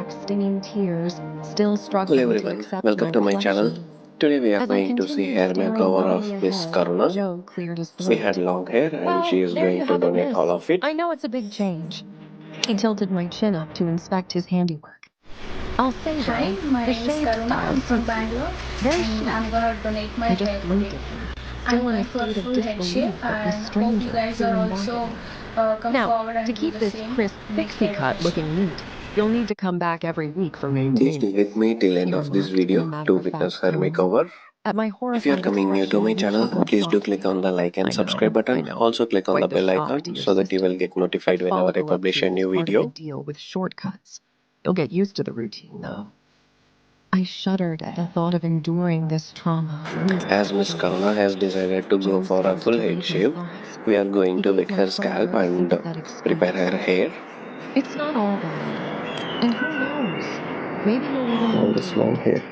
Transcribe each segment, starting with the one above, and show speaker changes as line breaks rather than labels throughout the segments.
back stinging tears, still
Hello
struggling to
everyone,
accept
welcome
my
to my channel.
reflection.
Today we are
As I
going to see
continued
hair
staring
makeover
wildly
of Miss
ahead,
Karuna.
Joe cleared his
She had
throat.
long hair and she
Well,
is
there you
going to
have it,
donate
miss.
all of it.
I know it's a big change. He tilted my chin up to inspect his handiwork. I'll say
Hi,
though,
my
the
name is
shaved
Karuna.
style
I'm from
suits you.
Bangalore,
Very
and
chic.
I'm gonna donate my
I just
hair
blinked
today.
at him,
I'm
still in a
going for
state of
full head
disbelief
shave,
that this
and hope
stranger
you guys
here
are
in
also
Barber.
come
Now,
forward
to
and do
keep
the
this
same.
crisp
Make
pixie
hair
cut
head shave.
looking neat, you'll need to come back every week for
Please
maintenance,
stay with me till end
he
of this
remarked in a
video to witness
matter-of-fact
her
tone.
makeover.
At my
If you are
horrified
coming new to
expression,
my
he
channel,
chuckled
please do
softly.
click on the like and
I
subscribe
know.
button. Also click on the
Quite the
bell
shock to
icon
your
so that you will
system.
get notified
The
whenever I
follicle
publish a
upkeep is
new
part of the
video.
deal with shortcuts. You'll get used to the routine, though. I shuddered at the thought of enduring this trauma.
As Miss Karuna has decided to go
Joe
for a
seemed
full
to
head
read my
shave,
thoughts.
we are going
He
to
gave
wet
my
her scalp
father a
and
sympathetic
prepare
squint.
her hair.
It's not all bad. And who knows? Maybe you'll even
All
like
this
it.
long hair.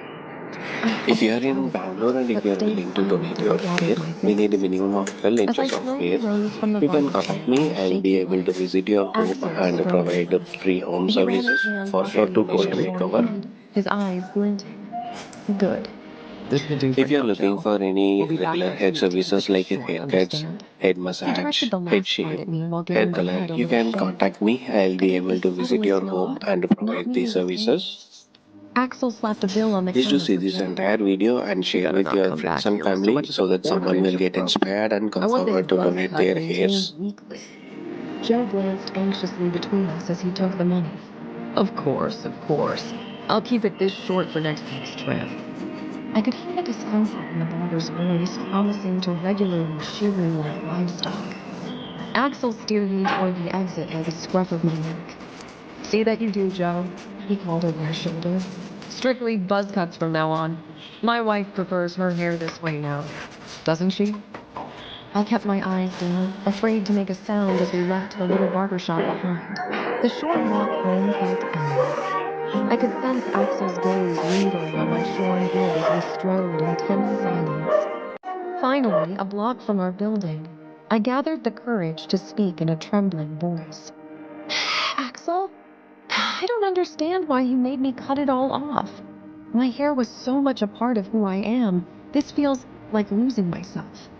I
If you are
felt
in
hope,
Bangalore and if
but
you are
stayed
willing to
silent
donate
as I
your
watered
hair,
my
we need a
face.
minimum of 12
As I
inches of
slowly
hair.
rose from the
You can
barber
contact
pole
me.
in a
I'll be
shaky
able to
way,
visit your home
Axel
and
strode
provide
over.
free home
He ran his
services
hand
for
roughly
to
over my
cost
shorn
makeover.
head, his eyes glinting. Good. This will do for
If you are
now,
looking
Joe.
for any
We'll be back
regular
next
head
week to keep
services
it
like
short,
haircuts,
understand?
head
He
massage,
directed the
head
last part
shave,
at me while
hair
giving my
color,
head a
you
little
can
shake.
contact me. I'll
And
be
then he
able to visit
suddenly
your home
smiled,
and
not
provide
me
these
with his hand.
services.
Axel slapped a bill on the
Please do
counter
see
for
this
Joe.
entire video and
You
share
better
with
not
your
come back
friends and
here with so
family
much as a
so that
quarter
someone
inch
will
of
get
growth.
inspired and
I
come
want this
forward to
buzz
donate
cut
their
maintained
hairs.
weekly. Joe glanced anxiously between us as he took the money. Of course, of course. I'll keep it this short for next week's trim. I could hear the discomfort in the barber's voice, promising to regularly shear me like livestock. Axel steered me toward the exit by the scruff of my neck. See that you do, Joe, he called over my shoulder. Strictly buzz cuts from now on. My wife prefers her hair this way now. Doesn't she? I kept my eyes down, afraid to make a sound as we left the little barber shop behind. The short walk home felt endless. I could sense Axel's gaze lingering on my shorn head as we strode in tense silence. Finally, a block from our building, I gathered the courage to speak in a trembling voice. Axel? I don't understand why you made me cut it all off. My hair was so much a part of who I am. This feels like losing myself.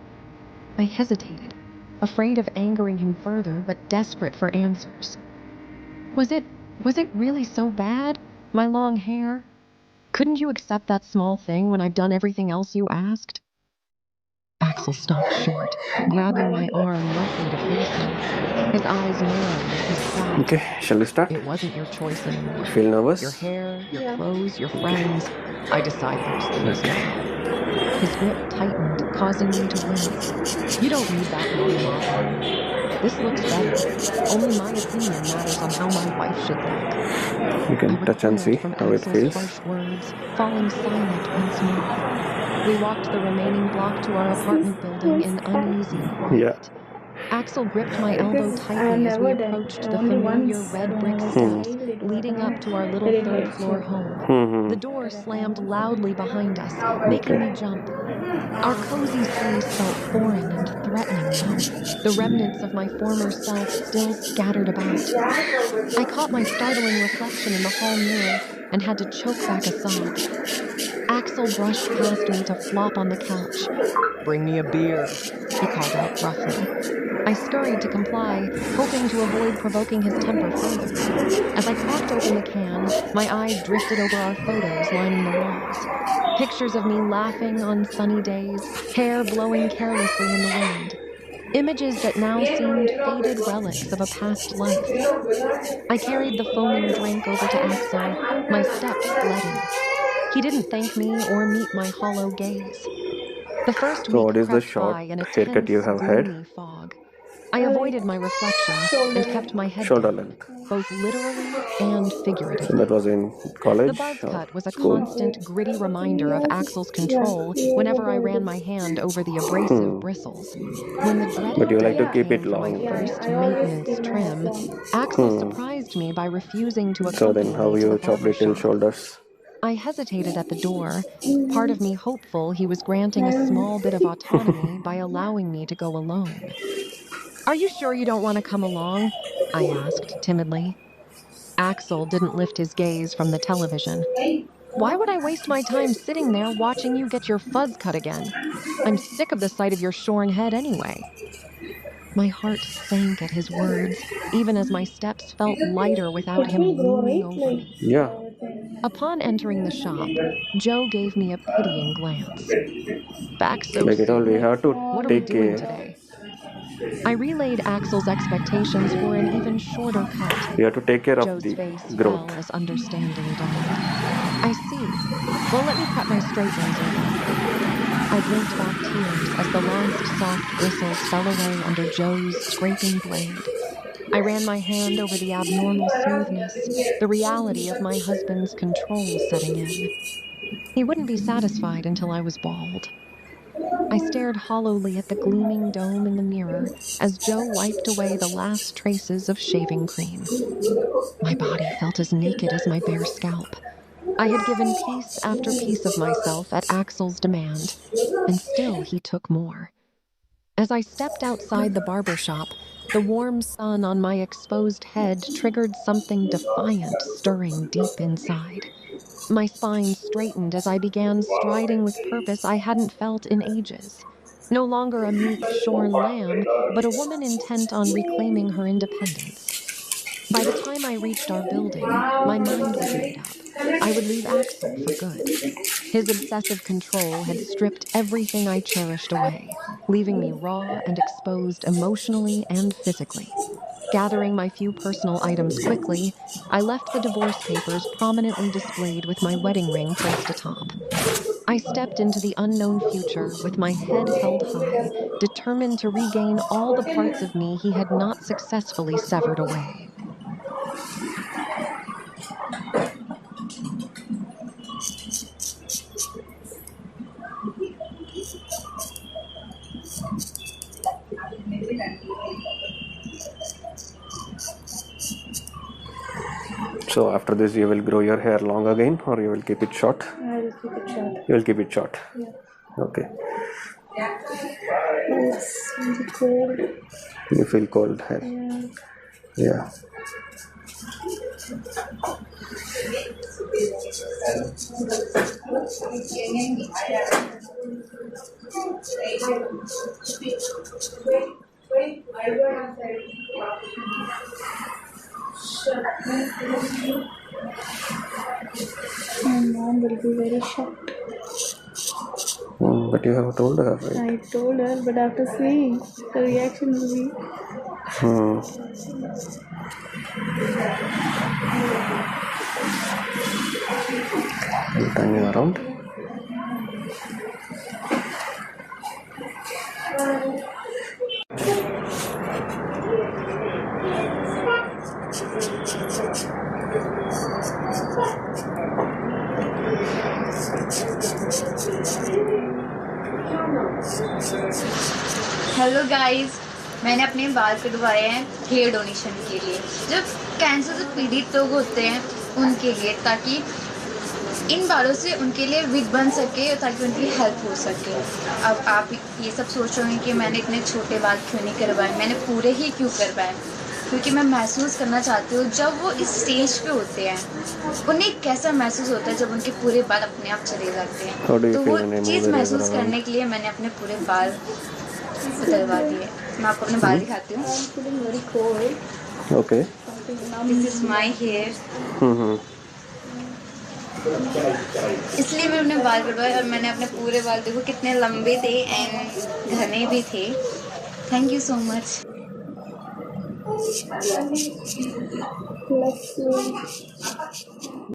I hesitated, afraid of angering him further, but desperate for answers. Was it really so bad? My long hair? Couldn't you accept that small thing when I've done everything else you asked? Axel stopped short, grabbing my arm roughly to face him. His eyes narrowed as he sighed.
Okay, shall we start?
It wasn't your choice anymore.
Feel nervous?
Your hair, your
Yeah.
clothes, your friends. I decide those things now. His grip tightened, causing me to wince. You don't need that long mop on. This looks better. Only my opinion matters on how my wife should look.
You
I
can touch and see
recoiled from
how it
Axel's
feels.
harsh words, falling silent once more. We walked the remaining block to our apartment building in uneasy quiet. Axel gripped my elbow
Because I have
tightly as we
never done
approached the
only
familiar
once
red
when I
brick
was
steps
child. It was
leading up to our
a
little
red
third-floor
hairstyle.
home. The door slammed loudly behind us, making me jump. Our cozy space felt foreign and threatening now, the remnants of my former self still scattered about. I caught my startling reflection in the hall mirror and had to choke back a sob. Axel brushed past me to flop on the couch. "Bring me a beer," he called out gruffly. I scurried to comply, hoping to avoid provoking his temper further. As I cracked open the can, my eyes drifted over our photos lining the walls. Pictures of me laughing on sunny days, hair blowing carelessly in the wind. Images that now seemed faded relics of a past life. I carried the foaming drink over to Axel, my steps leaden. He didn't thank me or meet my hollow gaze. The first
So, what
week
is the
crept
short
by in a
haircut you
tense,
have had?
gloomy fog. I avoided my reflection and kept my head
Shoulder
down,
length.
both literally and
So that
figuratively.
was in
The
college
buzz
or
cut was a
school?
constant, gritty reminder of Axel's
Yeah,
control
we have
whenever I
about
ran
this.
my hand over the abrasive bristles. When the
But
dreaded
you like to
day
keep it
came for my
long.
first
I always
maintenance
keep my hair
trim,
long.
Axel surprised me by refusing to
So then
accompany
how
me to the
you chopped
barber
it till
shop.
shoulders?
I hesitated at the door, part of me hopeful he was granting a
And
small bit of autonomy by allowing me to go alone. "Are you sure you don't want to come along?" I asked timidly. Axel didn't lift his gaze from the television. Why would I waste my time sitting there watching you get your fuzz cut again? I'm sick of the sight of your shorn head anyway. My heart sank at his words, even as my steps felt lighter without him looming over me.
Yeah.
Upon entering the shop, Joe gave me a pitying glance. Back so
Like it all, we
soon?
have to
What are we
take
doing
care.
today? I relayed Axel's expectations for an even shorter cut.
We have to take care of
Joe's
the
face
growth.
fell as understanding dawned. I see. Well, let me cut my straight razor then. I blinked back tears as the last soft bristles fell away under Joe's scraping blade. I ran my hand over the abnormal smoothness, the reality of my husband's control setting in. He wouldn't be satisfied until I was bald. I stared hollowly at the gleaming dome in the mirror as Joe wiped away the last traces of shaving cream. My body felt as naked as my bare scalp. I had given piece after piece of myself at Axel's demand, and still he took more. As I stepped outside the barber shop, the warm sun on my exposed head triggered something defiant stirring deep inside. My spine straightened as I began striding with purpose I hadn't felt in ages. No longer a meek, shorn lamb, but a woman intent on reclaiming her independence. By the time I reached our building, my mind was made up. I would leave Axel for good. His obsessive control had stripped everything I cherished away, leaving me raw and exposed emotionally and physically. Gathering my few personal items quickly, I left the divorce papers prominently displayed with my wedding ring placed atop. I stepped into the unknown future with my head held high, determined to regain all the parts of me he had not successfully severed away.
So after this, you will grow your hair long again, or you will keep it short?
I will keep it short.
You will keep it short.
Yeah.
Okay.
It's really cold.
You feel cold hair.
Yeah.
Yeah.
My mom will be very shocked.
But you have told her, right?
I told her, but after seeing the reaction will be.
You turning around.
Hello guys, मैंने अपने बाल कटवाए हैं hair donation के लिए। जब cancer से पीड़ित लोग होते हैं उनके लिए, ताकि इन बालों से उनके लिए विग बन सके, ताकि उनकी हेल्प हो सके। अब आप ये सब सोच रहे हैं कि मैंने इतने छोटे बाल क्यों नहीं करवाए, मैंने पूरे ही क्यों करवाए, क्योंकि मैं महसूस करना चाहती हूँ जब वो इस स्टेज पे होते हैं उन्हें कैसा महसूस होता है जब उनके पूरे बाल अपने आप चले जाते हैं। तो वो चीज़ महसूस करने के लिए मैंने अपने पूरे बाल उतरवा दिए। मैं आपको अपने बाल दिखाती हूँ।
Okay.
This is my hair. इसलिए मैं अपने बाल कटवाए और मैंने अपने पूरे बाल, देखो कितने लंबे थे एंड घने भी थे। Thank you so much.
Let's see.